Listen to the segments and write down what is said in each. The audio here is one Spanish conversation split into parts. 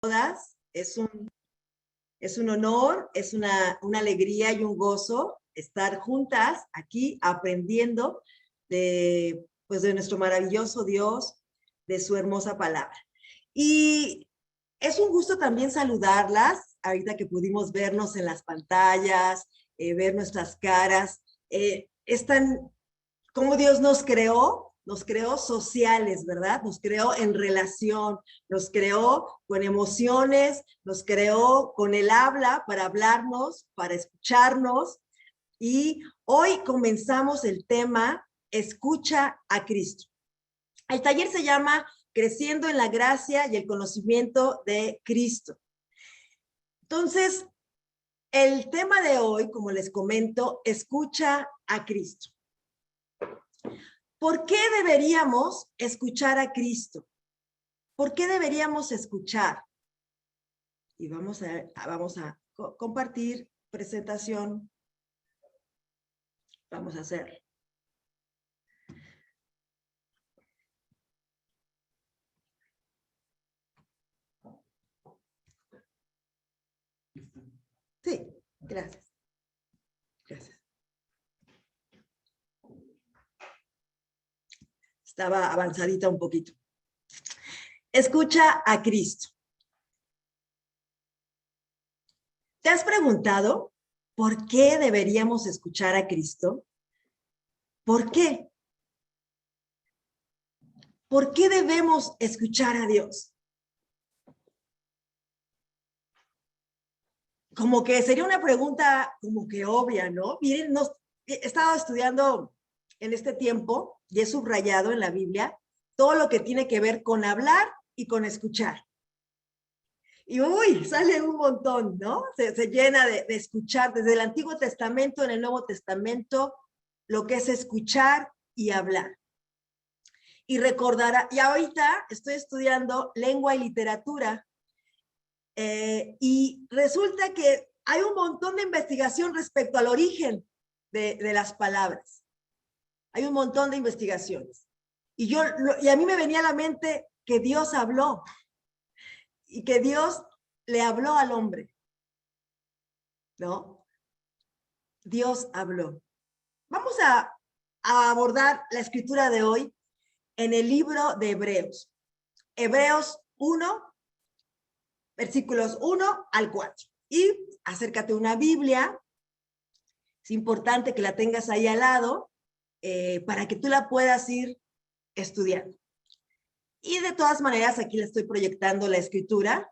todas. Es un honor, es una alegría y un gozo estar juntas aquí aprendiendo de nuestro maravilloso Dios, de su hermosa palabra. Y es un gusto también saludarlas, ahorita que pudimos vernos en las pantallas, ver nuestras caras. Es tan, como Dios nos creó sociales, ¿verdad? Nos creó en relación, nos creó con emociones, nos creó con el habla para hablarnos, para escucharnos. Y hoy comenzamos el tema Escucha a Cristo. El taller se llama Creciendo en la Gracia y el Conocimiento de Cristo. Entonces, el tema de hoy, como les comento, Escucha a Cristo. ¿Por qué deberíamos escuchar a Cristo? ¿Por qué deberíamos escuchar? Y vamos a compartir presentación. Vamos a hacerlo. Sí, gracias. Gracias. Estaba avanzadita un poquito. Escucha a Cristo. ¿Te has preguntado por qué deberíamos escuchar a Cristo? ¿Por qué? ¿Por qué debemos escuchar a Dios? Como que sería una pregunta como que obvia, ¿no? Miren, he estado estudiando en este tiempo y he subrayado en la Biblia todo lo que tiene que ver con hablar y con escuchar. Y uy, sale un montón, ¿no? Se llena de escuchar desde el Antiguo Testamento, en el Nuevo Testamento, lo que es escuchar y hablar. Y recordará, y ahorita estoy estudiando lengua y literatura, y resulta que hay un montón de investigación respecto al origen de las palabras. Hay un montón de investigaciones. Y a mí me venía a la mente que Dios habló y que Dios le habló al hombre, ¿no? Dios habló. Vamos a abordar la escritura de hoy en el libro de Hebreos. Hebreos 1, versículos 1 al 4. Y acércate a una Biblia. Es importante que la tengas ahí al lado para que tú la puedas ir estudiando. Y de todas maneras, aquí le estoy proyectando la escritura.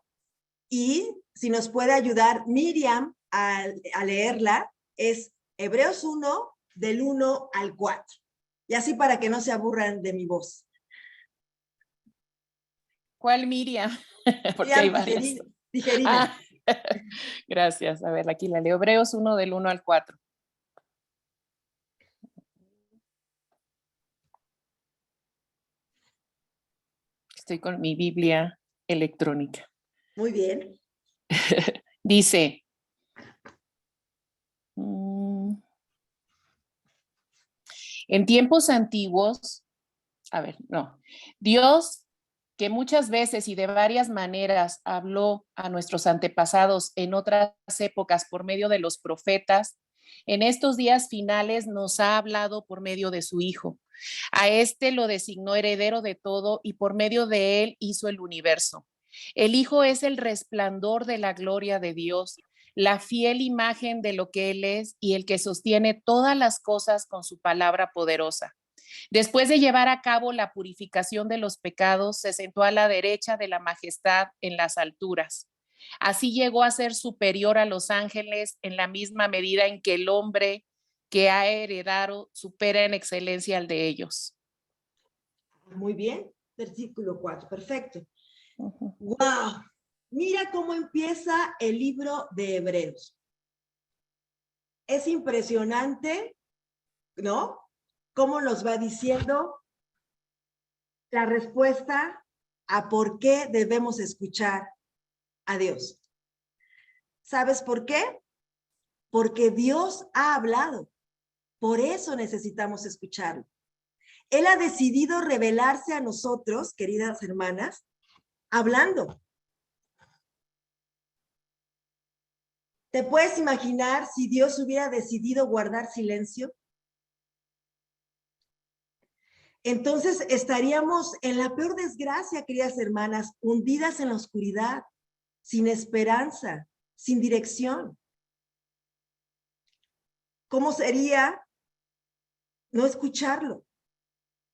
Y si nos puede ayudar Miriam a leerla, es Hebreos 1, del 1 al 4. Y así para que no se aburran de mi voz. ¿Cuál Miriam? Porque Miriam hay varias. Tijerina. Gracias. A ver, aquí la leo. Hebreos 1, del 1 al 4. Estoy con mi Biblia electrónica. Muy bien. Dice, en tiempos antiguos, Dios, que muchas veces y de varias maneras habló a nuestros antepasados en otras épocas por medio de los profetas, en estos días finales nos ha hablado por medio de su Hijo. A este lo designó heredero de todo y por medio de él hizo el universo. El Hijo es el resplandor de la gloria de Dios, la fiel imagen de lo que Él es y el que sostiene todas las cosas con su palabra poderosa. Después de llevar a cabo la purificación de los pecados, se sentó a la derecha de la majestad en las alturas. Así llegó a ser superior a los ángeles en la misma medida en que el hombre que ha heredado supera en excelencia al de ellos. Muy bien, versículo 4, perfecto. ¡Wow! Mira cómo empieza el libro de Hebreos. Es impresionante, ¿no? Cómo nos va diciendo la respuesta a por qué debemos escuchar a Dios. ¿Sabes por qué? Porque Dios ha hablado. Por eso necesitamos escucharlo. Él ha decidido revelarse a nosotros, queridas hermanas, hablando. ¿Te puedes imaginar si Dios hubiera decidido guardar silencio? Entonces estaríamos en la peor desgracia, queridas hermanas, hundidas en la oscuridad, sin esperanza, sin dirección. ¿Cómo sería no escucharlo?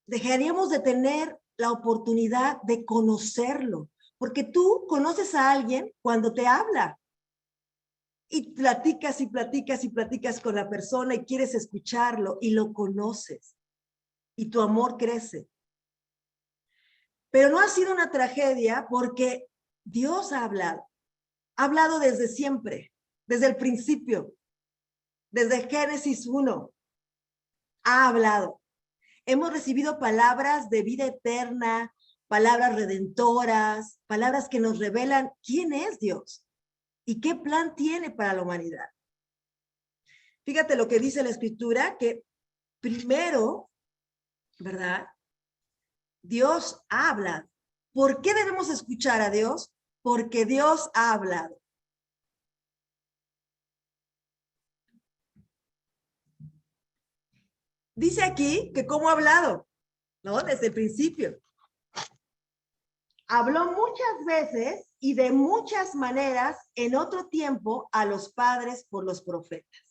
Dejaríamos de tener la oportunidad de conocerlo, porque tú conoces a alguien cuando te habla y platicas y platicas y platicas con la persona y quieres escucharlo y lo conoces y tu amor crece. Pero no ha sido una tragedia porque Dios ha hablado desde siempre, desde el principio, desde Génesis 1, ha hablado. Hemos recibido palabras de vida eterna, palabras redentoras, palabras que nos revelan quién es Dios y qué plan tiene para la humanidad. Fíjate lo que dice la Escritura, que primero, ¿verdad? Dios ha hablado. ¿Por qué debemos escuchar a Dios? Porque Dios ha hablado. Dice aquí que cómo ha hablado, ¿no? Desde el principio. Habló muchas veces y de muchas maneras en otro tiempo a los padres por los profetas.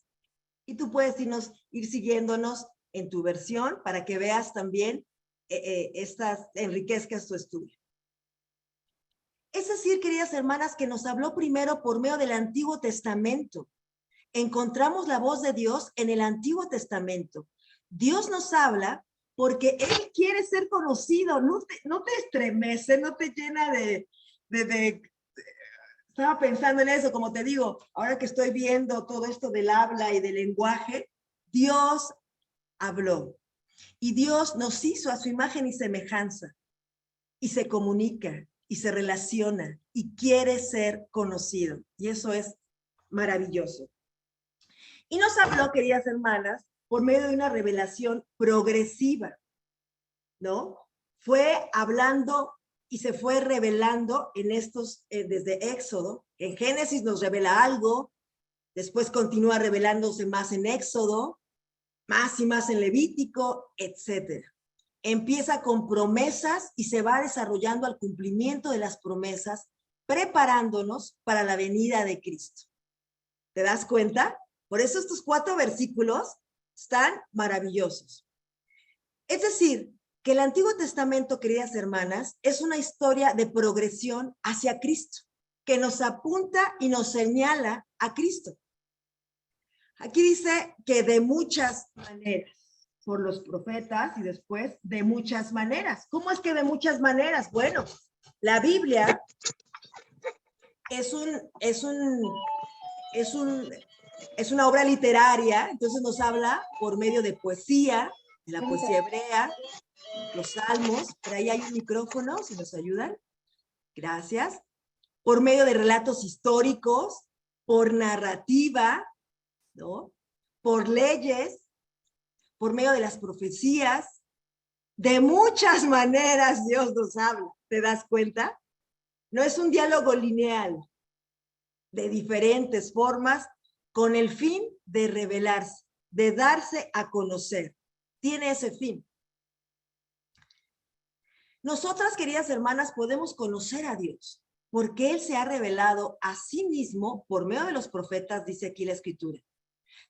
Y tú puedes ir siguiéndonos en tu versión para que veas también enriquezcas tu estudio. Es decir, queridas hermanas, que nos habló primero por medio del Antiguo Testamento. Encontramos la voz de Dios en el Antiguo Testamento. Dios nos habla porque Él quiere ser conocido. No te estremece, no te llena de... Estaba pensando en eso, como te digo, ahora que estoy viendo todo esto del habla y del lenguaje, Dios habló. Y Dios nos hizo a su imagen y semejanza. Y se comunica, y se relaciona, y quiere ser conocido. Y eso es maravilloso. Y nos habló, queridas hermanas, por medio de una revelación progresiva, ¿no? Fue hablando y se fue revelando en estos, desde Éxodo. En Génesis nos revela algo, después continúa revelándose más en Éxodo, más y más en Levítico, etc. Empieza con promesas y se va desarrollando al cumplimiento de las promesas, preparándonos para la venida de Cristo. ¿Te das cuenta? Por eso estos 4 versículos están maravillosos. Es decir, que el Antiguo Testamento, queridas hermanas, es una historia de progresión hacia Cristo, que nos apunta y nos señala a Cristo. Aquí dice que de muchas maneras, por los profetas y después de muchas maneras. ¿Cómo es que de muchas maneras? Bueno, la Biblia es una obra literaria, entonces nos habla por medio de poesía, de la poesía hebrea, los salmos, por ahí hay un micrófono, si nos ayudan, gracias, por medio de relatos históricos, por narrativa, ¿no? Por leyes, por medio de las profecías, de muchas maneras Dios nos habla, ¿te das cuenta? No es un diálogo lineal, de diferentes formas, con el fin de revelarse, de darse a conocer. Tiene ese fin. Nosotras, queridas hermanas, podemos conocer a Dios, porque Él se ha revelado a sí mismo por medio de los profetas, dice aquí la Escritura.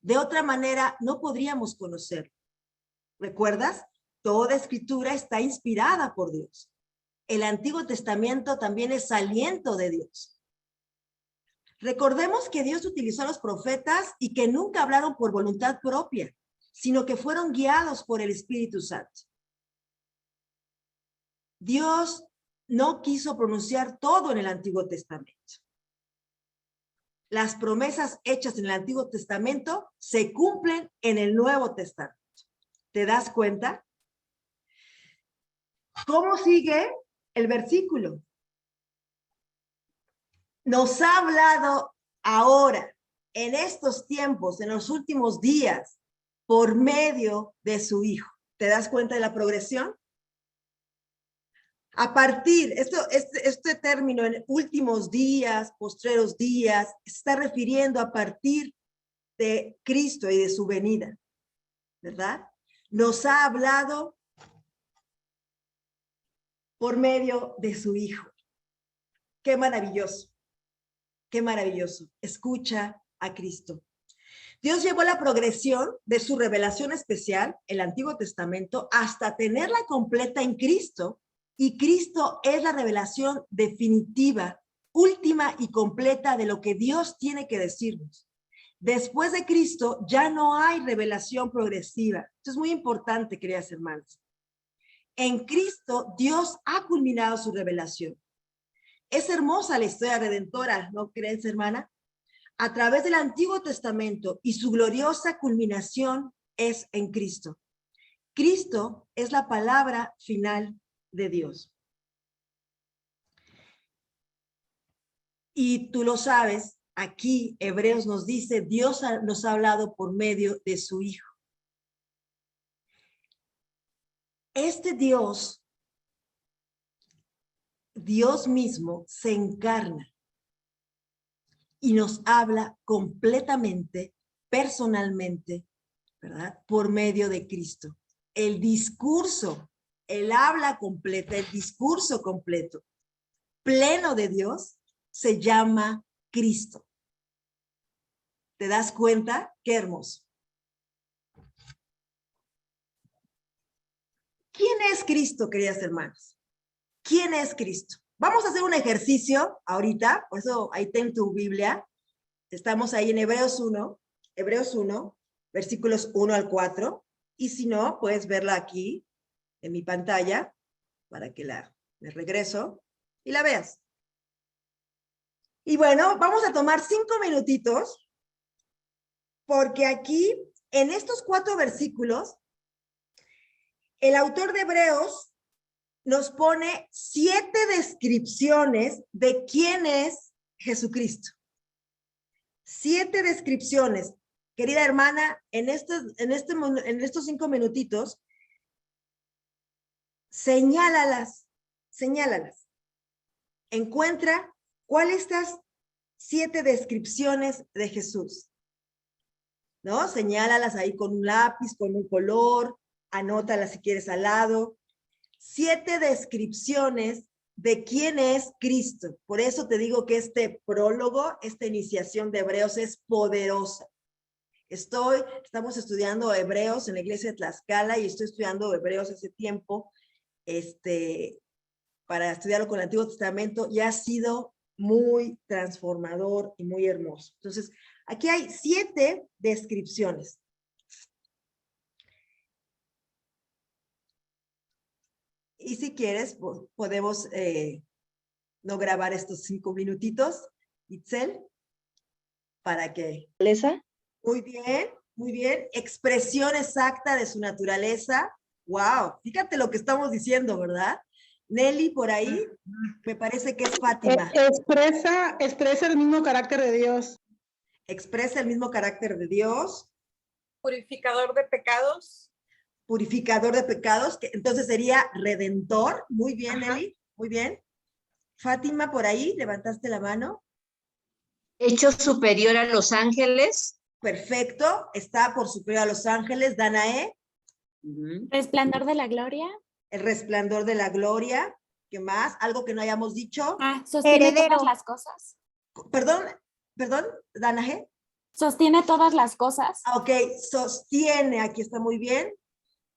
De otra manera, no podríamos conocerlo. ¿Recuerdas? Toda Escritura está inspirada por Dios. El Antiguo Testamento también es aliento de Dios. Recordemos que Dios utilizó a los profetas y que nunca hablaron por voluntad propia, sino que fueron guiados por el Espíritu Santo. Dios no quiso pronunciar todo en el Antiguo Testamento. Las promesas hechas en el Antiguo Testamento se cumplen en el Nuevo Testamento. ¿Te das cuenta? ¿Cómo sigue el versículo? Nos ha hablado ahora, en estos tiempos, en los últimos días, por medio de su Hijo. ¿Te das cuenta de la progresión? A partir, este término en últimos días, postreros días, se está refiriendo a partir de Cristo y de su venida, ¿verdad? Nos ha hablado por medio de su Hijo. Qué maravilloso, qué maravilloso. Escucha a Cristo. Dios llevó la progresión de su revelación especial, el Antiguo Testamento, hasta tenerla completa en Cristo, y Cristo es la revelación definitiva, última y completa de lo que Dios tiene que decirnos. Después de Cristo ya no hay revelación progresiva. Esto es muy importante, queridas hermanas. En Cristo Dios ha culminado su revelación. Es hermosa la historia redentora, ¿no crees, hermana? A través del Antiguo Testamento, y su gloriosa culminación es en Cristo. Cristo es la palabra final de Dios. Y tú lo sabes, aquí Hebreos nos dice, Dios nos ha hablado por medio de su Hijo. Este Dios mismo se encarna y nos habla completamente, personalmente, ¿verdad? Por medio de Cristo. El discurso, el habla completa, el discurso completo, pleno de Dios, se llama Cristo. ¿Te das cuenta? Qué hermoso. ¿Quién es Cristo, queridas hermanas? ¿Quién es Cristo? Vamos a hacer un ejercicio ahorita, por eso ahí ten tu Biblia. Estamos ahí en Hebreos 1, versículos 1 al 4. Y si no, puedes verla aquí en mi pantalla para que me regreso y la veas. Y bueno, vamos a tomar 5 minutitos porque aquí, en estos 4 versículos, el autor de Hebreos nos pone 7 descripciones de quién es Jesucristo. 7 descripciones. Querida hermana, en estos 5 minutitos, señálalas. Encuentra cuáles estas 7 descripciones de Jesús, ¿no? Señálalas ahí con un lápiz, con un color, anótalas si quieres al lado. 7 descripciones de quién es Cristo. Por eso te digo que este prólogo, esta iniciación de Hebreos es poderosa. Estamos estudiando Hebreos en la iglesia de Tlaxcala y estoy estudiando Hebreos hace tiempo, para estudiarlo con el Antiguo Testamento, y ha sido muy transformador y muy hermoso. Entonces, aquí hay 7 descripciones. Y si quieres, podemos no grabar estos 5 minutitos, Itzel, para que... ¿Naturaleza? Muy bien, muy bien. Expresión exacta de su naturaleza. Wow, fíjate lo que estamos diciendo, ¿verdad? Nelly, por ahí, me parece que es Fátima. Expresa el mismo carácter de Dios. Expresa el mismo carácter de Dios. Purificador de pecados. Purificador de pecados, que entonces sería redentor. Muy bien, Ajá. Nelly, muy bien. Fátima, por ahí, levantaste la mano. Hecho superior a los ángeles. Perfecto, está por superior a los ángeles. Danae, Resplandor de la gloria. el resplandor de la gloria. ¿Qué más? ¿Algo que no hayamos dicho? Sostiene Heredero. todas las cosas. Perdón, Danae. Sostiene todas las cosas. Ok, sostiene, aquí está muy bien.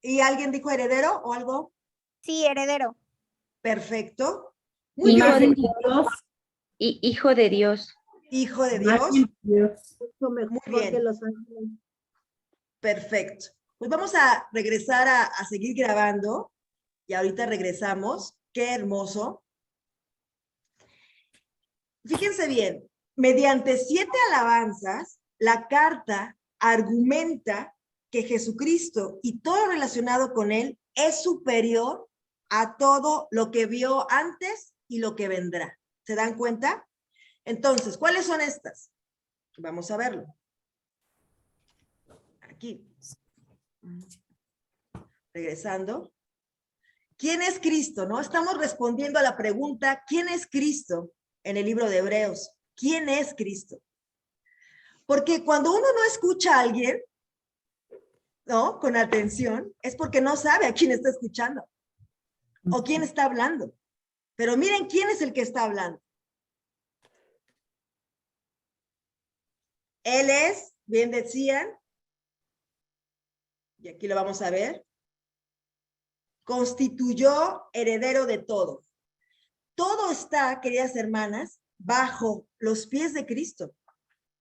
¿Y alguien dijo heredero o algo? Sí, heredero. Perfecto. Muy Hijo bien. de Dios. Hijo de Dios. Hijo de Dios. Imagen de Dios. Muy bien. Perfecto. Pues vamos a regresar a seguir grabando. Y ahorita regresamos. Qué hermoso. Fíjense bien, mediante 7 alabanzas, la carta argumenta que Jesucristo y todo relacionado con él es superior a todo lo que vio antes y lo que vendrá. ¿Se dan cuenta? Entonces, ¿cuáles son estas? Vamos a verlo. Aquí. Regresando. ¿Quién es Cristo? ¿No? Estamos respondiendo a la pregunta, ¿quién es Cristo? En el libro de Hebreos. ¿Quién es Cristo? Porque cuando uno no escucha a alguien, ¿no? Con atención, es porque no sabe a quién está escuchando o quién está hablando. Pero miren quién es el que está hablando. Él es, bien decían, y aquí lo vamos a ver, constituyó heredero de todo. Todo está, queridas hermanas, bajo los pies de Cristo.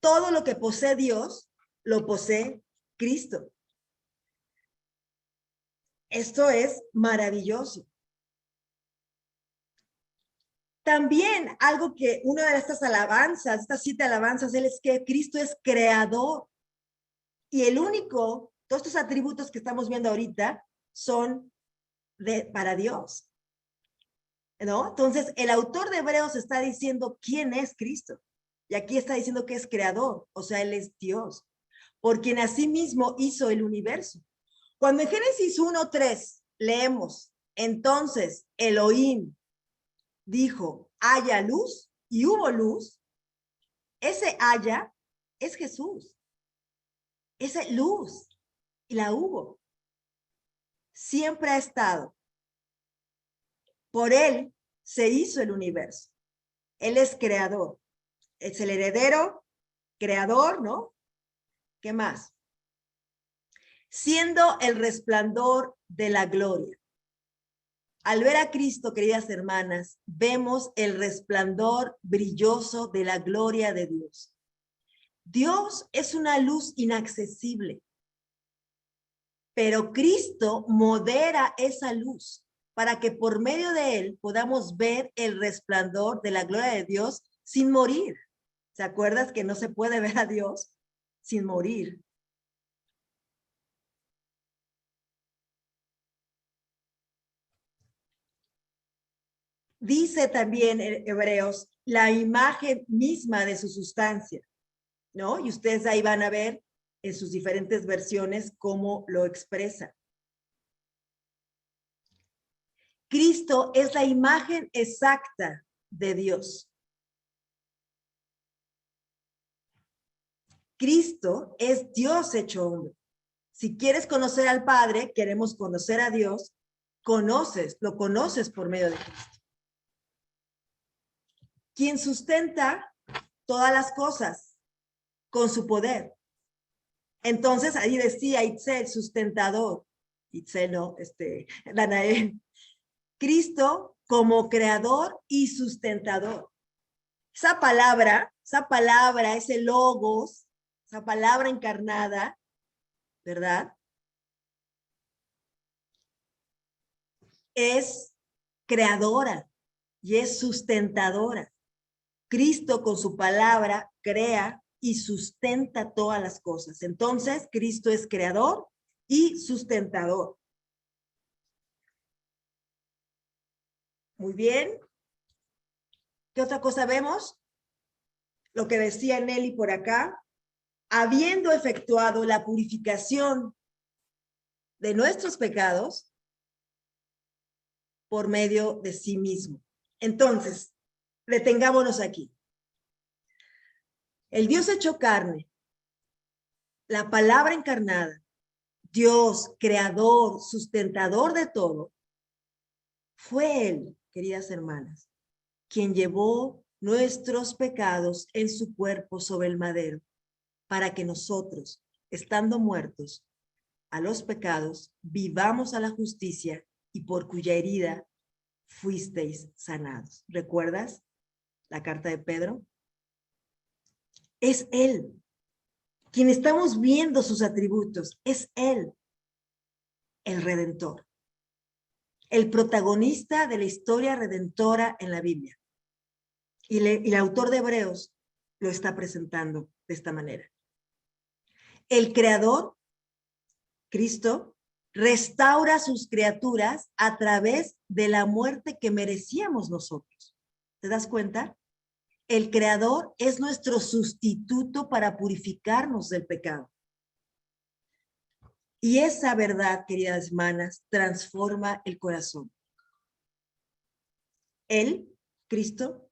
Todo lo que posee Dios, lo posee Cristo. Esto es maravilloso. También algo que una de estas alabanzas, estas 7 alabanzas, él es que Cristo es creador. Y el único, todos estos atributos que estamos viendo ahorita son para Dios, ¿no? Entonces, el autor de Hebreos está diciendo quién es Cristo. Y aquí está diciendo que es creador, o sea, él es Dios, por quien asimismo hizo el universo. Cuando en Génesis 1:3 leemos, entonces Elohim dijo, haya luz, y hubo luz, ese haya es Jesús. Esa luz, y la hubo. Siempre ha estado. Por él se hizo el universo. Él es creador. Es el heredero, creador, ¿no? ¿Qué más? Siendo el resplandor de la gloria. Al ver a Cristo, queridas hermanas, vemos el resplandor brilloso de la gloria de Dios. Dios es una luz inaccesible, pero Cristo modera esa luz para que por medio de él podamos ver el resplandor de la gloria de Dios sin morir. ¿Se acuerdas que no se puede ver a Dios sin morir? Dice también en Hebreos la imagen misma de su sustancia, ¿no? Y ustedes ahí van a ver en sus diferentes versiones cómo lo expresa. Cristo es la imagen exacta de Dios. Cristo es Dios hecho hombre. Si quieres conocer al Padre, queremos conocer a Dios, lo conoces por medio de Cristo. Quien sustenta todas las cosas con su poder. Entonces, ahí decía Itzel, sustentador. Itzel no, Danael. Cristo como creador y sustentador. Esa palabra, ese logos, esa palabra encarnada, ¿verdad? Es creadora y es sustentadora. Cristo con su palabra crea y sustenta todas las cosas. Entonces, Cristo es creador y sustentador. Muy bien. ¿Qué otra cosa vemos? Lo que decía Nelly por acá. Habiendo efectuado la purificación de nuestros pecados por medio de sí mismo. Entonces, detengámonos aquí. El Dios hecho carne, la palabra encarnada, Dios, creador, sustentador de todo, fue Él, queridas hermanas, quien llevó nuestros pecados en su cuerpo sobre el madero, para que nosotros, estando muertos a los pecados, vivamos a la justicia y por cuya herida fuisteis sanados. ¿Recuerdas la carta de Pedro? Es Él. Quien estamos viendo sus atributos, es Él, el Redentor. El protagonista de la historia redentora en la Biblia. Y el autor de Hebreos lo está presentando de esta manera. El Creador, Cristo, restaura a sus criaturas a través de la muerte que merecíamos nosotros. ¿Te das cuenta? El Creador es nuestro sustituto para purificarnos del pecado. Y esa verdad, queridas hermanas, transforma el corazón. Él, Cristo,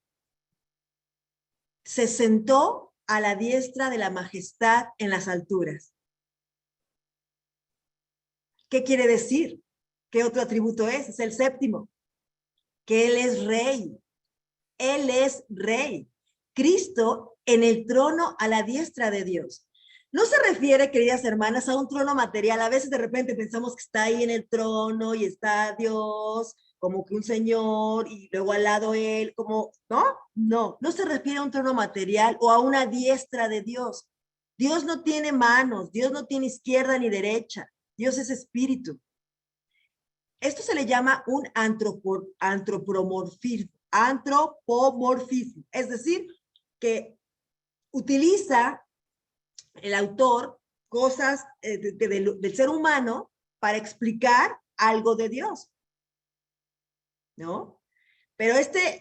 se sentó a la diestra de la majestad en las alturas. ¿Qué quiere decir? ¿Qué otro atributo es? Es el séptimo. Que Él es rey. Él es rey. Cristo en el trono a la diestra de Dios. No se refiere, queridas hermanas, a un trono material. A veces de repente pensamos que está ahí en el trono y está Dios, como que un señor, y luego al lado Él, como, ¿no? No se refiere a un trono material o a una diestra de Dios. Dios no tiene manos, Dios no tiene izquierda ni derecha. Dios es espíritu. Esto se le llama un antropomorfismo, es decir, que utiliza el autor cosas del ser humano para explicar algo de Dios, ¿no? Pero este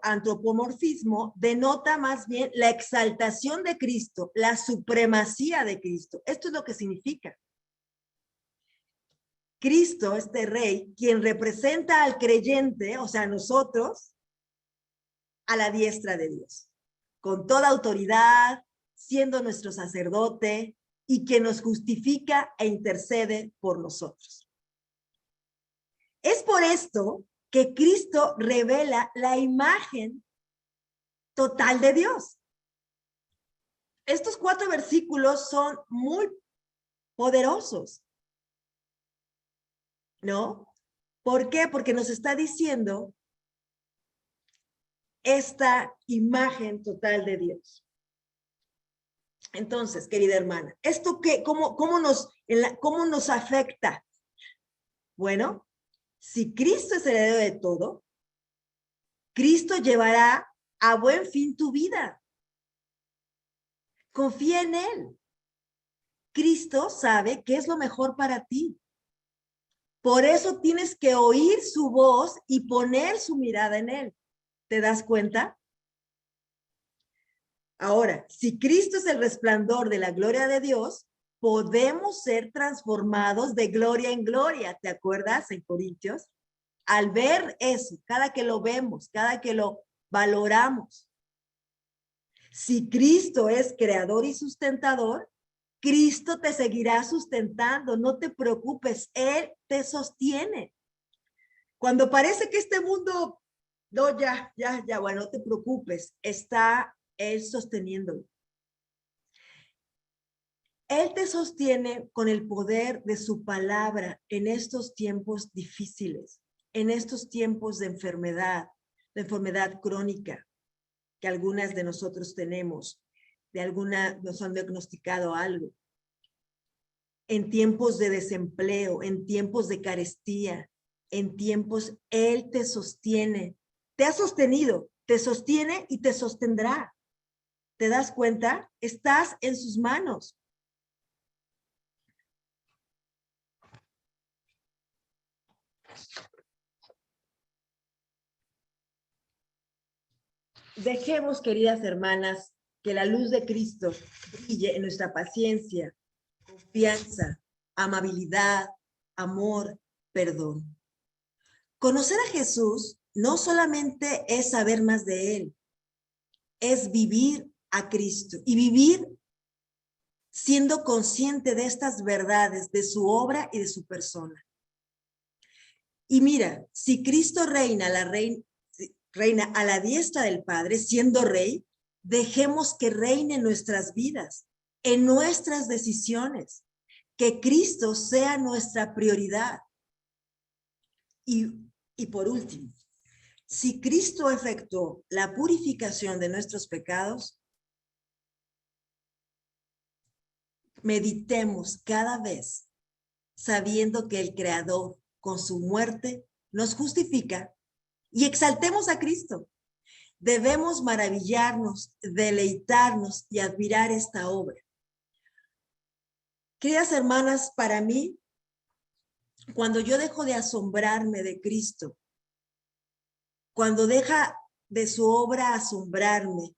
antropomorfismo denota más bien la exaltación de Cristo, la supremacía de Cristo. Esto es lo que significa. Cristo, este rey, quien representa al creyente, o sea, nosotros, a la diestra de Dios, con toda autoridad, siendo nuestro sacerdote y que nos justifica e intercede por nosotros. Es por esto que Cristo revela la imagen total de Dios. Estos 4 versículos son muy poderosos, ¿no? ¿Por qué? Porque nos está diciendo esta imagen total de Dios. Entonces, querida hermana, ¿esto qué? ¿Cómo nos afecta? Bueno, si Cristo es el heredero de todo, Cristo llevará a buen fin tu vida. Confía en Él. Cristo sabe qué es lo mejor para ti. Por eso tienes que oír su voz y poner su mirada en Él. ¿Te das cuenta? Ahora, si Cristo es el resplandor de la gloria de Dios, podemos ser transformados de gloria en gloria. ¿Te acuerdas en Corintios? Al ver eso, cada que lo vemos, cada que lo valoramos. Si Cristo es creador y sustentador, Cristo te seguirá sustentando. No te preocupes, Él te sostiene. Cuando parece que este mundo, no, ya, bueno, no te preocupes, está Él sosteniéndolo. Él te sostiene con el poder de su palabra en estos tiempos difíciles, en estos tiempos de enfermedad crónica que algunas de nosotros tenemos, nos han diagnosticado algo. En tiempos de desempleo, en tiempos de carestía, en tiempos, Él te sostiene, te ha sostenido, te sostiene y te sostendrá. ¿Te das cuenta? Estás en sus manos. Dejemos, queridas hermanas, que la luz de Cristo brille en nuestra paciencia, confianza, amabilidad, amor, perdón. Conocer a Jesús no solamente es saber más de Él, es vivir a Cristo y vivir siendo consciente de estas verdades, de su obra y de su persona. Y mira, si Cristo reina a la diestra del Padre, siendo rey, dejemos que reine en nuestras vidas, en nuestras decisiones, que Cristo sea nuestra prioridad. Y por último, si Cristo efectuó la purificación de nuestros pecados, meditemos cada vez sabiendo que el Creador con su muerte nos justifica y exaltemos a Cristo. Debemos maravillarnos, deleitarnos y admirar esta obra. Queridas hermanas, para mí, cuando yo dejo de asombrarme de Cristo, cuando deja de su obra asombrarme,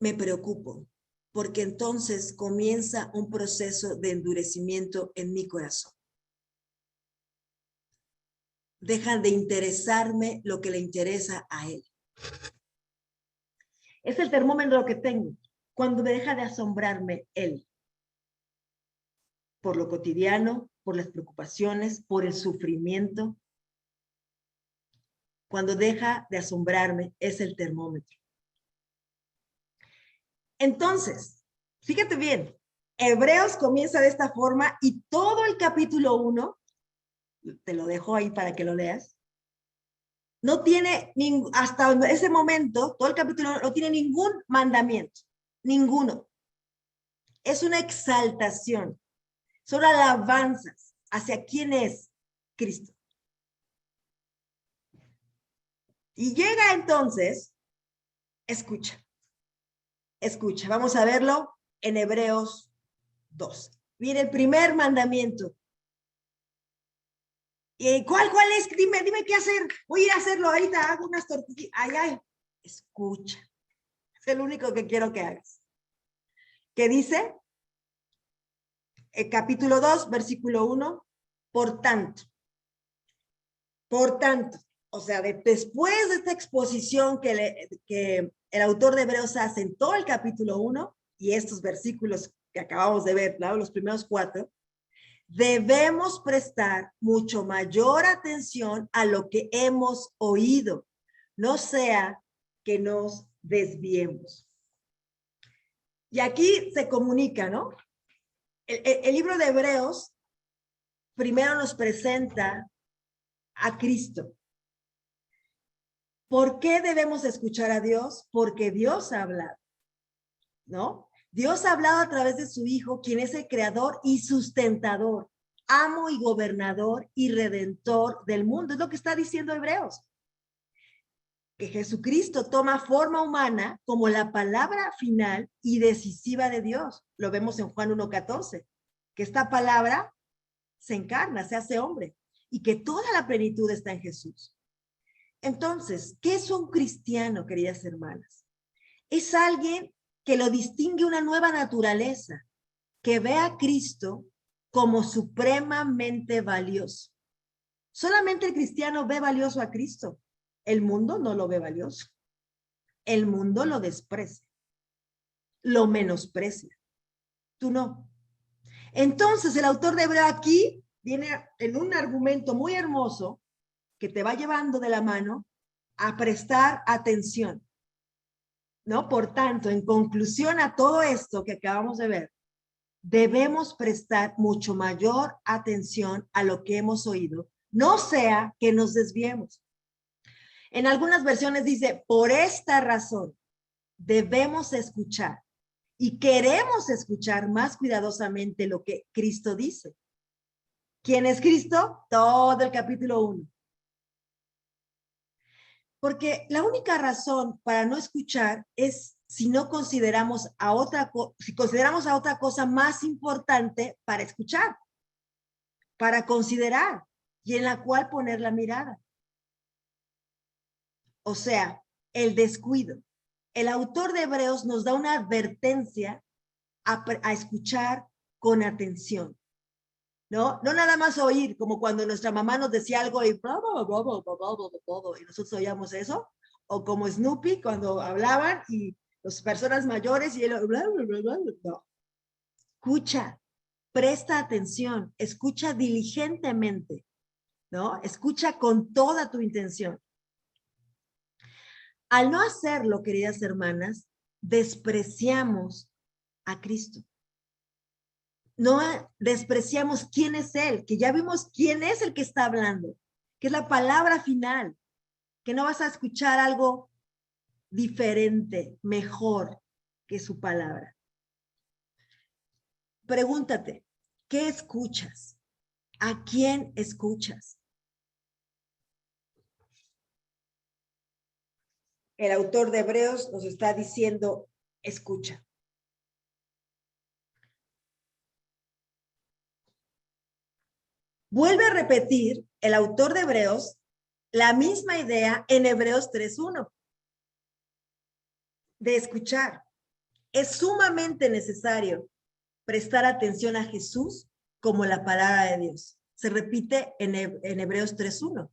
me preocupo, porque entonces comienza un proceso de endurecimiento en mi corazón. Deja de interesarme lo que le interesa a él. Es el termómetro que tengo. Cuando me deja de asombrarme él. Por lo cotidiano, por las preocupaciones, por el sufrimiento. Cuando deja de asombrarme es el termómetro. Entonces, fíjate bien, Hebreos comienza de esta forma y todo el capítulo 1, te lo dejo ahí para que lo leas, no tiene, hasta ese momento, todo el capítulo no tiene ningún mandamiento, ninguno. Es una exaltación, son alabanzas hacia quién es Cristo. Y llega entonces, escucha, vamos a verlo en Hebreos 2. Viene el primer mandamiento. ¿Cuál es? Dime qué hacer. Voy a ir a hacerlo ahorita, hago unas tortillas. Ay. Escucha. Es el único que quiero que hagas. ¿Qué dice? Capítulo 2, versículo 1. Por tanto, o sea, después de esta exposición que el autor de Hebreos hace en todo el capítulo 1 y estos versículos que acabamos de ver, ¿no? Los primeros 4, debemos prestar mucho mayor atención a lo que hemos oído, no sea que nos desviemos. Y aquí se comunica, ¿no? El libro de Hebreos primero nos presenta a Cristo. ¿Por qué debemos escuchar a Dios? Porque Dios ha hablado, ¿no? Dios ha hablado a través de su Hijo, quien es el creador y sustentador, amo y gobernador y redentor del mundo. Es lo que está diciendo Hebreos. Que Jesucristo toma forma humana como la palabra final y decisiva de Dios. Lo vemos en Juan 1:14, que esta palabra se encarna, se hace hombre, y que toda la plenitud está en Jesús. Entonces, ¿qué es un cristiano, queridas hermanas? Es alguien que lo distingue una nueva naturaleza, que ve a Cristo como supremamente valioso. Solamente el cristiano ve valioso a Cristo. El mundo no lo ve valioso. El mundo lo desprecia, lo menosprecia. Tú no. Entonces, el autor de Hebreos aquí viene en un argumento muy hermoso que te va llevando de la mano a prestar atención, ¿no? Por tanto, en conclusión a todo esto que acabamos de ver, debemos prestar mucho mayor atención a lo que hemos oído, no sea que nos desviemos. En algunas versiones dice, por esta razón debemos escuchar y queremos escuchar más cuidadosamente lo que Cristo dice. ¿Quién es Cristo? Todo el capítulo 1. Porque la única razón para no escuchar es si no consideramos si consideramos a otra cosa más importante para escuchar, para considerar y en la cual poner la mirada. O sea, el descuido. El autor de Hebreos nos da una advertencia a escuchar con atención. ¿No? No nada más oír, como cuando nuestra mamá nos decía algo y nosotros oíamos eso, o como Snoopy cuando hablaban y las personas mayores y él, no. Escucha, presta atención, escucha diligentemente, ¿no? Escucha con toda tu intención. Al no hacerlo, queridas hermanas, despreciamos a Cristo. No despreciamos quién es Él, que ya vimos quién es el que está hablando, que es la palabra final, que no vas a escuchar algo diferente, mejor que su palabra. Pregúntate, ¿qué escuchas? ¿A quién escuchas? El autor de Hebreos nos está diciendo, escucha. Vuelve a repetir el autor de Hebreos la misma idea en Hebreos 3:1 de escuchar. Es sumamente necesario prestar atención a Jesús como la palabra de Dios. Se repite en Hebreos 3:1.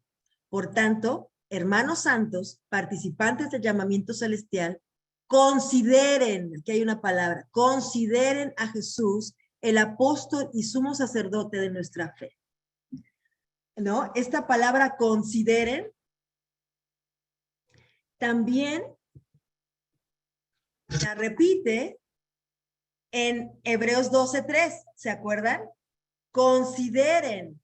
Por tanto, hermanos santos, participantes del llamamiento celestial, consideren, aquí hay una palabra, consideren a Jesús, el apóstol y sumo sacerdote de nuestra fe. ¿No? Esta palabra consideren también la repite en Hebreos 12:3, ¿se acuerdan? Consideren,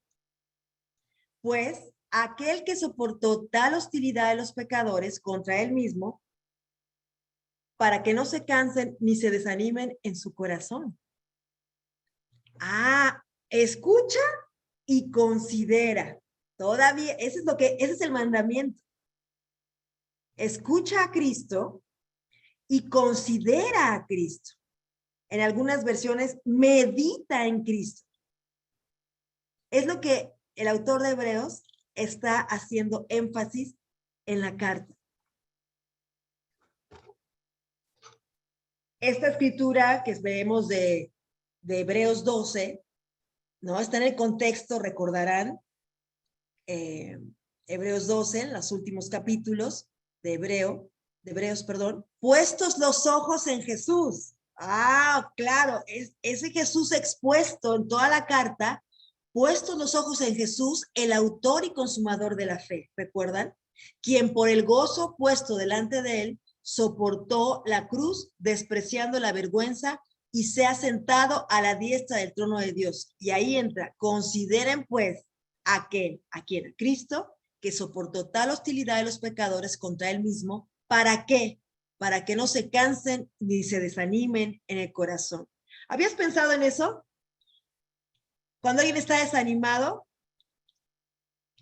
pues, aquel que soportó tal hostilidad de los pecadores contra él mismo, para que no se cansen ni se desanimen en su corazón. Escucha y considera. Todavía, ese es el mandamiento. Escucha a Cristo y considera a Cristo. En algunas versiones, medita en Cristo. Es lo que el autor de Hebreos está haciendo énfasis en la carta. Esta escritura que vemos de Hebreos 12, ¿no? Está en el contexto, recordarán, Hebreos 12, en los últimos capítulos de Hebreos, puestos los ojos en Jesús. Claro, ese Jesús expuesto en toda la carta, puestos los ojos en Jesús, el autor y consumador de la fe, ¿recuerdan? Quien por el gozo puesto delante de él, soportó la cruz, despreciando la vergüenza, y se ha sentado a la diestra del trono de Dios. Y ahí entra, consideren pues a quien, a Cristo, que soportó tal hostilidad de los pecadores contra él mismo. ¿Para qué? Para que no se cansen ni se desanimen en el corazón. ¿Habías pensado en eso? Cuando alguien está desanimado,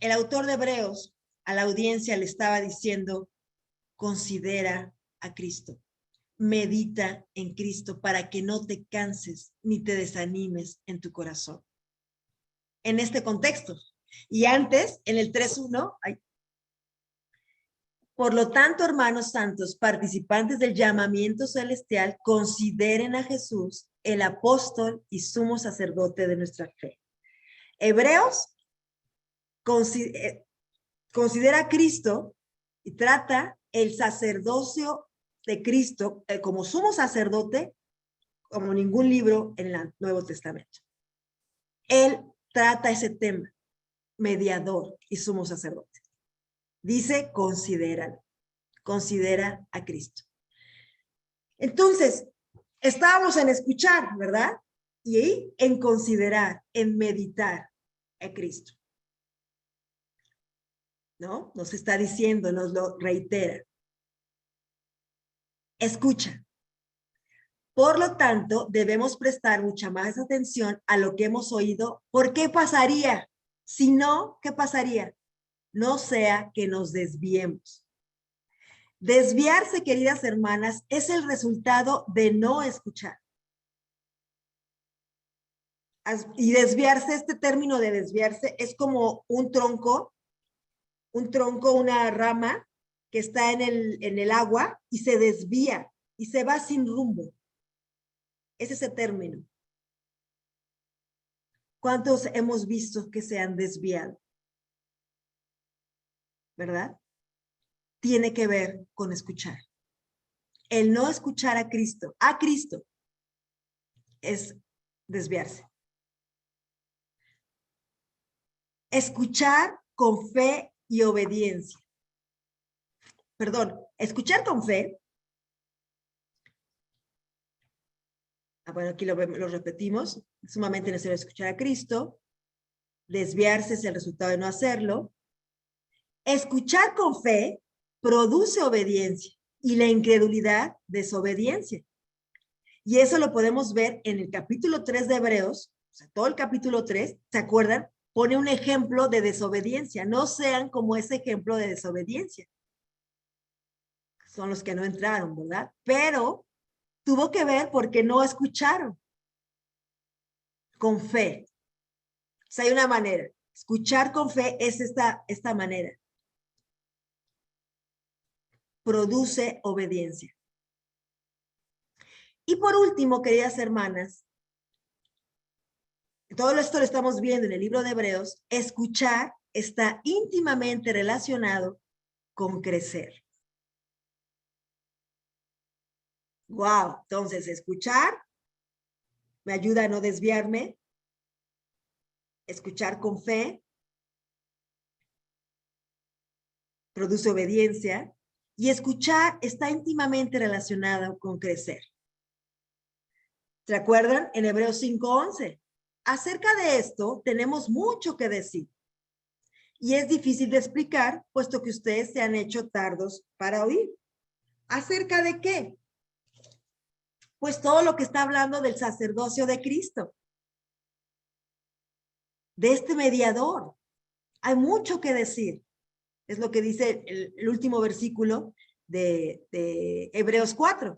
el autor de Hebreos a la audiencia le estaba diciendo, considera a Cristo, medita en Cristo para que no te canses ni te desanimes en tu corazón. En este contexto. Y antes, en el 3:1, por lo tanto, hermanos santos, participantes del llamamiento celestial, consideren a Jesús, el apóstol y sumo sacerdote de nuestra fe. Hebreos considera a Cristo y trata el sacerdocio de Cristo como sumo sacerdote, como ningún libro en el Nuevo Testamento. Él trata ese tema, mediador y sumo sacerdote. Dice, considera a Cristo. Entonces, estábamos en escuchar, ¿verdad? Y ahí en considerar, en meditar a Cristo. ¿No? Nos está diciendo, nos lo reitera. Escucha. Por lo tanto, debemos prestar mucha más atención a lo que hemos oído. ¿Por qué pasaría? Si no, ¿qué pasaría? No sea que nos desviemos. Desviarse, queridas hermanas, es el resultado de no escuchar. Y desviarse, este término de desviarse, es como un tronco, una rama que está en el agua y se desvía y se va sin rumbo. Es ese término. ¿Cuántos hemos visto que se han desviado? ¿Verdad? Tiene que ver con escuchar. El no escuchar a Cristo es desviarse. Escuchar con fe y obediencia. Perdón, escuchar con fe. Bueno, aquí lo repetimos. Es sumamente necesario escuchar a Cristo. Desviarse es el resultado de no hacerlo. Escuchar con fe produce obediencia y la incredulidad, desobediencia. Y eso lo podemos ver en el capítulo 3 de Hebreos, o sea, todo el capítulo 3, ¿se acuerdan? Pone un ejemplo de desobediencia. No sean como ese ejemplo de desobediencia. Son los que no entraron, ¿verdad? Pero tuvo que ver porque no escucharon con fe. O sea, hay una manera. Escuchar con fe es esta manera. Produce obediencia. Y por último, queridas hermanas, todo esto lo estamos viendo en el libro de Hebreos, escuchar está íntimamente relacionado con crecer. Wow, entonces escuchar me ayuda a no desviarme, escuchar con fe, produce obediencia, y escuchar está íntimamente relacionado con crecer. ¿Se acuerdan? En Hebreos 5:11. Acerca de esto tenemos mucho que decir, y es difícil de explicar, puesto que ustedes se han hecho tardos para oír. ¿Acerca de qué? Pues todo lo que está hablando del sacerdocio de Cristo, de este mediador. Hay mucho que decir. Es lo que dice el último versículo de Hebreos 4.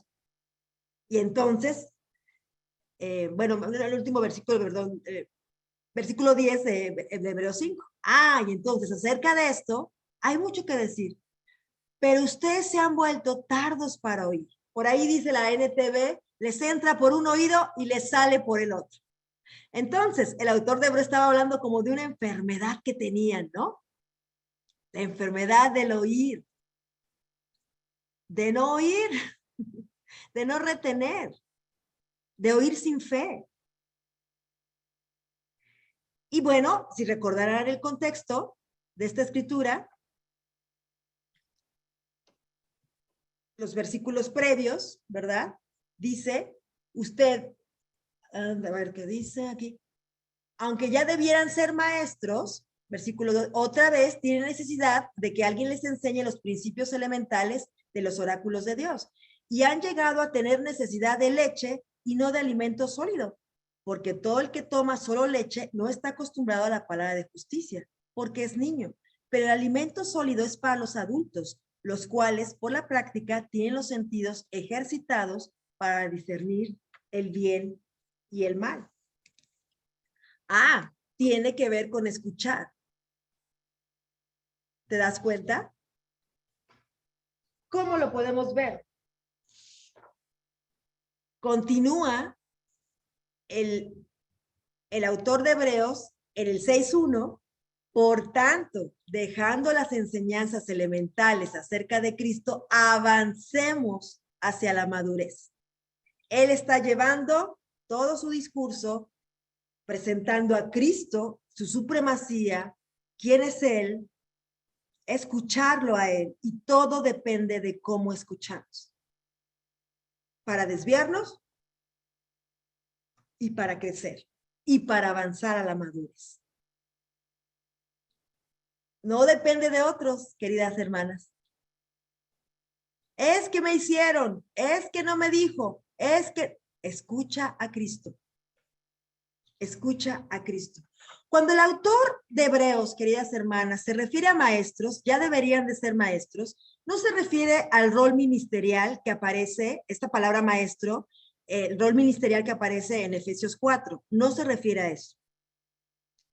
Y entonces, bueno, el último versículo, perdón, versículo 10 de Hebreos 5. Y entonces acerca de esto hay mucho que decir, pero ustedes se han vuelto tardos para oír. Por ahí dice la NTV, les entra por un oído y les sale por el otro. Entonces, el autor de Hebreos estaba hablando como de una enfermedad que tenían, ¿no? La enfermedad del oír, de no oír, de no retener, de oír sin fe. Y bueno, si recordarán el contexto de esta escritura, los versículos previos, ¿verdad? Dice, usted, a ver qué dice aquí, aunque ya debieran ser maestros, versículo 2, otra vez tienen necesidad de que alguien les enseñe los principios elementales de los oráculos de Dios. Y han llegado a tener necesidad de leche y no de alimento sólido, porque todo el que toma solo leche no está acostumbrado a la palabra de justicia, porque es niño. Pero el alimento sólido es para los adultos, los cuales por la práctica tienen los sentidos ejercitados para discernir el bien y el mal. Tiene que ver con escuchar. ¿Te das cuenta? ¿Cómo lo podemos ver? Continúa el autor de Hebreos en el 6:1, por tanto, dejando las enseñanzas elementales acerca de Cristo, avancemos hacia la madurez. Él está llevando todo su discurso, presentando a Cristo, su supremacía, quién es Él, escucharlo a Él, y todo depende de cómo escuchamos. Para desviarnos y para crecer y para avanzar a la madurez. No depende de otros, queridas hermanas. Es que me hicieron, es que no me dijo, es que escucha a Cristo. Escucha a Cristo. Cuando el autor de Hebreos, queridas hermanas, se refiere a maestros, ya deberían de ser maestros, no se refiere al rol ministerial que aparece, esta palabra maestro, el rol ministerial que aparece en Efesios 4, no se refiere a eso.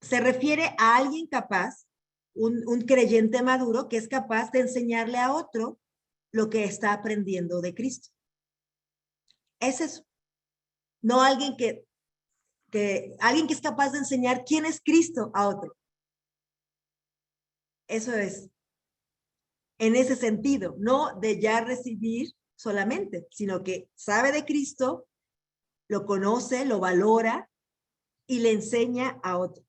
Se refiere a alguien capaz, un creyente maduro que es capaz de enseñarle a otro lo que está aprendiendo de Cristo. Es eso. No alguien alguien que es capaz de enseñar quién es Cristo a otro. Eso es. En ese sentido, no de ya recibir solamente, sino que sabe de Cristo, lo conoce, lo valora y le enseña a otro.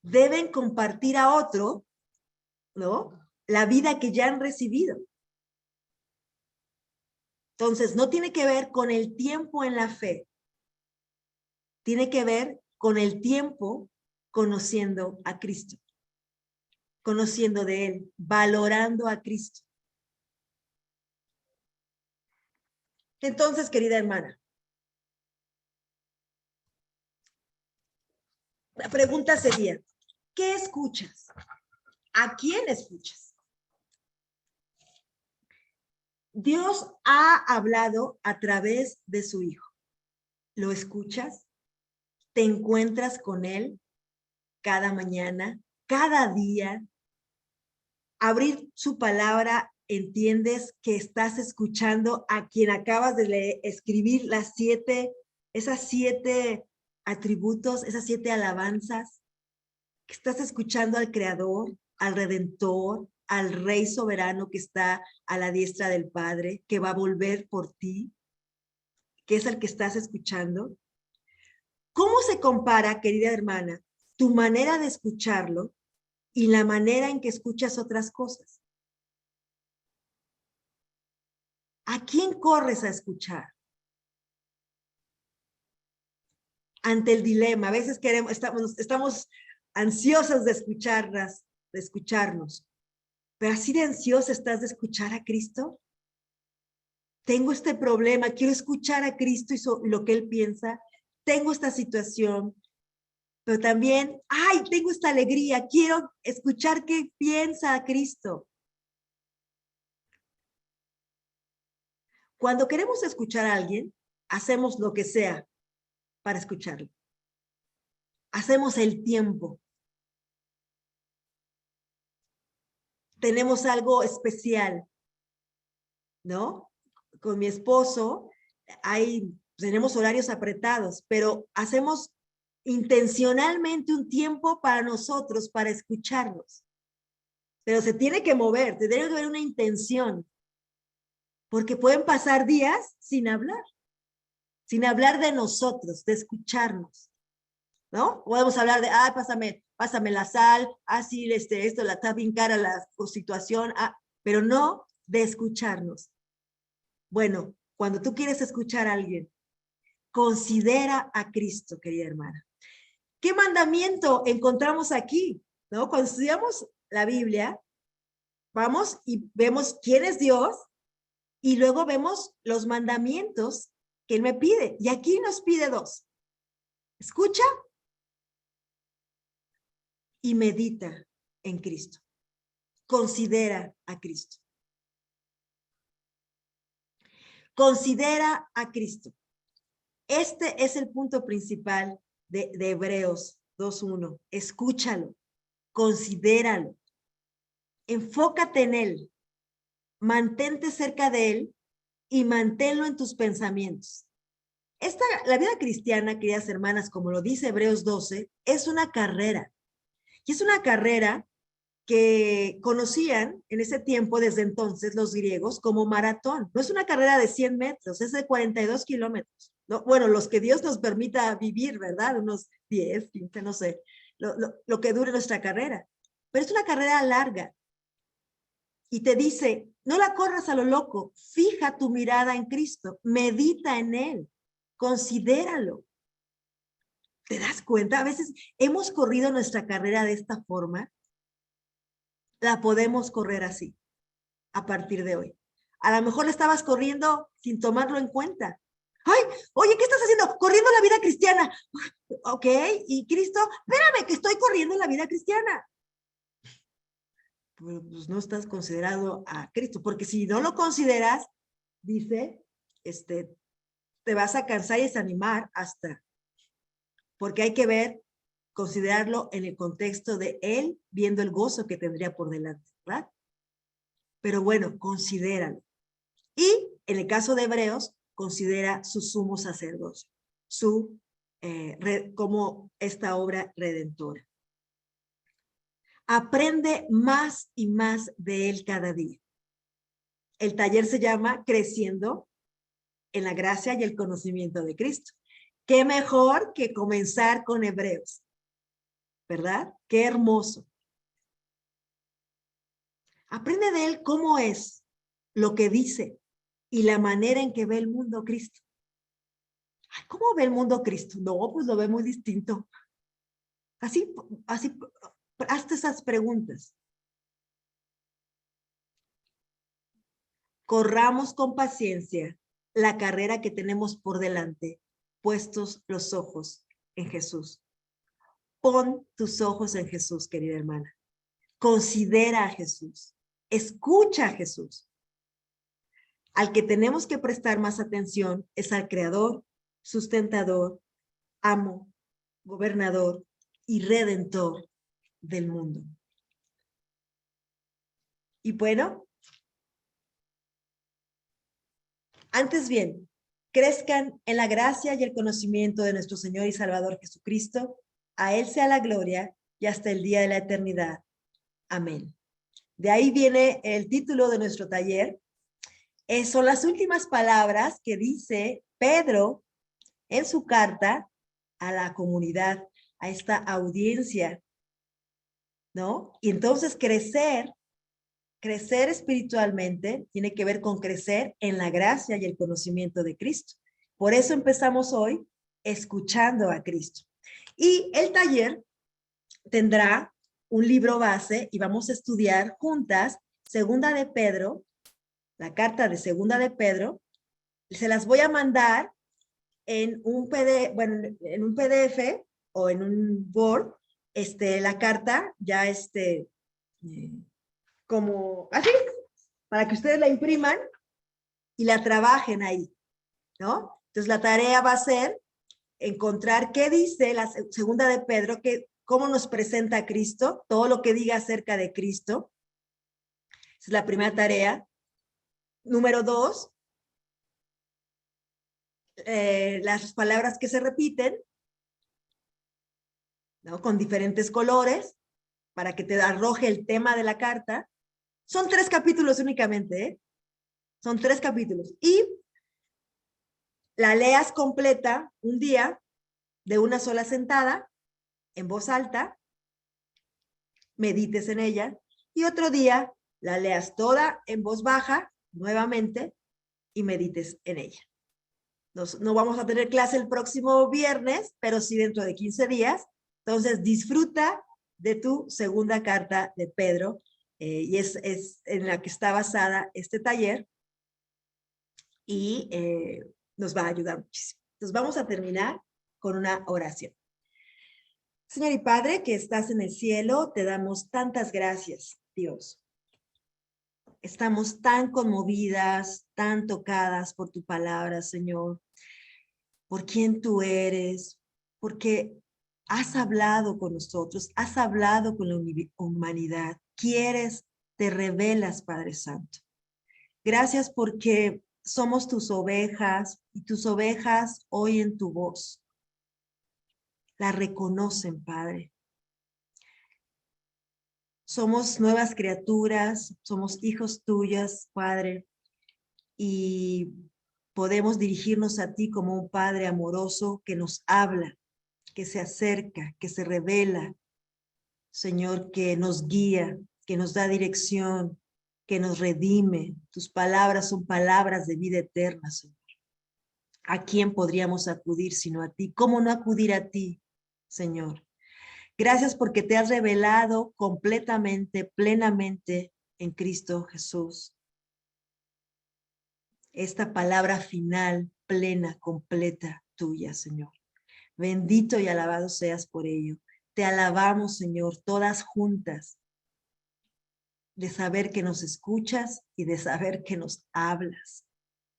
Deben compartir a otro, ¿no? La vida que ya han recibido. Entonces, no tiene que ver con el tiempo en la fe. Tiene que ver con el tiempo conociendo a Cristo. Conociendo de Él, valorando a Cristo. Entonces, querida hermana, la pregunta sería, ¿qué escuchas? ¿A quién escuchas? Dios ha hablado a través de su Hijo. ¿Lo escuchas? ¿Te encuentras con Él cada mañana, cada día? Abrir su palabra, entiendes que estás escuchando a quien acabas de escribir las 7 esas 7 atributos, esas 7 alabanzas, que estás escuchando al Creador, al Redentor, al Rey soberano que está a la diestra del Padre, que va a volver por ti, que es el que estás escuchando. ¿Cómo se compara, querida hermana, tu manera de escucharlo y la manera en que escuchas otras cosas? ¿A quién corres a escuchar? Ante el dilema, a veces estamos ansiosas de escucharlas, de escucharnos, pero así de ansiosa estás de escuchar a Cristo. Tengo este problema, quiero escuchar a Cristo y lo que Él piensa. Tengo esta situación, pero también, tengo esta alegría, quiero escuchar qué piensa Cristo. Cuando queremos escuchar a alguien, hacemos lo que sea para escucharlo. Hacemos el tiempo. Tenemos algo especial, ¿no? Con mi esposo tenemos horarios apretados, pero hacemos intencionalmente un tiempo para nosotros, para escucharnos. Pero se tiene que mover, tiene que haber una intención, porque pueden pasar días sin hablar de nosotros, de escucharnos, ¿no? Podemos hablar de, pásame la sal, sí, esto está bien cara la situación, pero no de escucharnos. Bueno, cuando tú quieres escuchar a alguien, considera a Cristo, querida hermana. ¿Qué mandamiento encontramos aquí? ¿No? Cuando estudiamos la Biblia, vamos y vemos quién es Dios y luego vemos los mandamientos que Él me pide. Y aquí nos pide 2. Escucha y medita en Cristo. Considera a Cristo. Considera a Cristo. Este es el punto principal de Hebreos 2:1. Escúchalo, considéralo, enfócate en Él, mantente cerca de Él y manténlo en tus pensamientos. La vida cristiana, queridas hermanas, como lo dice Hebreos 12, es una carrera. Y es una carrera que conocían en ese tiempo, desde entonces, los griegos como maratón. No es una carrera de 100 metros, es de 42 kilómetros. ¿No? Bueno, los que Dios nos permita vivir, ¿verdad? Unos 10, 15, no sé, lo que dure nuestra carrera. Pero es una carrera larga. Y te dice, no la corras a lo loco, fija tu mirada en Cristo, medita en Él, considéralo. ¿Te das cuenta? A veces hemos corrido nuestra carrera de esta forma. La podemos correr así, a partir de hoy. A lo mejor la estabas corriendo sin tomarlo en cuenta. Oye, ¿qué estás haciendo? Corriendo la vida cristiana. Ok, y Cristo, espérame, que estoy corriendo la vida cristiana. Pues no estás considerado a Cristo, porque si no lo consideras, dice, te vas a cansar y desanimar porque hay que considerarlo en el contexto de Él, viendo el gozo que tendría por delante, ¿verdad? Pero bueno, considéralo. Y en el caso de Hebreos, considera su sumo sacerdocio, como esta obra redentora. Aprende más y más de Él cada día. El taller se llama Creciendo en la gracia y el conocimiento de Cristo. Qué mejor que comenzar con Hebreos, ¿verdad? Qué hermoso. Aprende de Él cómo es, lo que dice y la manera en que ve el mundo Cristo. ¿Cómo ve el mundo Cristo? No, pues lo ve muy distinto. Así, hazte esas preguntas. Corramos con paciencia la carrera que tenemos por delante, puestos los ojos en Jesús. Pon tus ojos en Jesús, querida hermana. Considera a Jesús. Escucha a Jesús. Al que tenemos que prestar más atención es al Creador, sustentador, amo, gobernador y redentor del mundo. Y bueno, antes bien, crezcan en la gracia y el conocimiento de nuestro Señor y Salvador Jesucristo. A Él sea la gloria y hasta el día de la eternidad. Amén. De ahí viene el título de nuestro taller. Son las últimas palabras que dice Pedro en su carta a la comunidad, a esta audiencia, ¿no? Y entonces crecer espiritualmente tiene que ver con crecer en la gracia y el conocimiento de Cristo. Por eso empezamos hoy escuchando a Cristo. Y el taller tendrá un libro base y vamos a estudiar juntas Segunda de Pedro, la carta de Segunda de Pedro. Se las voy a mandar en un PDF, bueno, en un PDF o en un Word, la carta ya como así, para que ustedes la impriman y la trabajen ahí, ¿no? Entonces la tarea va a ser encontrar qué dice la Segunda de Pedro, cómo nos presenta a Cristo, todo lo que diga acerca de Cristo. Esa es la primera tarea. Número 2, las palabras que se repiten, ¿no? Con diferentes colores, para que te arroje el tema de la carta. Son 3 capítulos únicamente, ¿eh? Son 3 capítulos. Y la leas completa un día, de una sola sentada, en voz alta, medites en ella, y otro día la leas toda en voz baja, nuevamente, y medites en ella. No vamos a tener clase el próximo viernes, pero sí dentro de 15 días. Entonces, disfruta de tu segunda carta de Pedro, y es en la que está basada este taller, y nos va a ayudar muchísimo. Entonces, vamos a terminar con una oración. Señor y Padre, que estás en el cielo, te damos tantas gracias, Dios. Estamos tan conmovidas, tan tocadas por tu palabra, Señor, por quién tú eres, porque has hablado con nosotros, has hablado con la humanidad, quieres, te revelas, Padre Santo. Gracias porque somos tus ovejas y tus ovejas oyen tu voz. La reconocen, Padre. Somos nuevas criaturas, somos hijos tuyas, Padre, y podemos dirigirnos a ti como un Padre amoroso que nos habla, que se acerca, que se revela, Señor, que nos guía, que nos da dirección, que nos redime. Tus palabras son palabras de vida eterna, Señor. ¿A quién podríamos acudir sino a ti? ¿Cómo no acudir a ti, Señor? Gracias porque te has revelado completamente, plenamente en Cristo Jesús. Esta palabra final, plena, completa, tuya, Señor. Bendito y alabado seas por ello. Te alabamos, Señor, todas juntas, de saber que nos escuchas y de saber que nos hablas,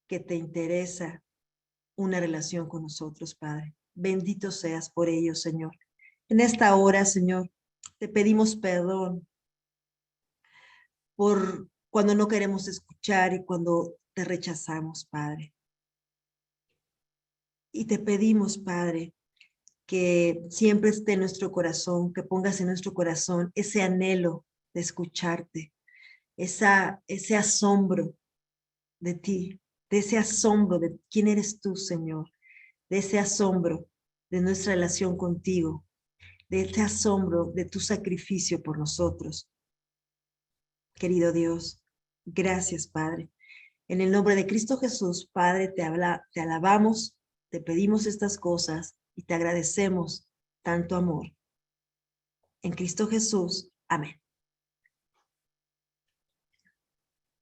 que te interesa una relación con nosotros, Padre. Bendito seas por ello, Señor. En esta hora, Señor, te pedimos perdón por cuando no queremos escuchar y cuando te rechazamos, Padre. Y te pedimos, Padre, que siempre esté en nuestro corazón, que pongas en nuestro corazón ese anhelo de escucharte, ese asombro de ti, de ese asombro de quién eres tú, Señor, de ese asombro de nuestra relación contigo, de ese asombro de tu sacrificio por nosotros. Querido Dios, gracias, Padre. En el nombre de Cristo Jesús, Padre, te alabamos, te pedimos estas cosas y te agradecemos tanto amor. En Cristo Jesús, amén.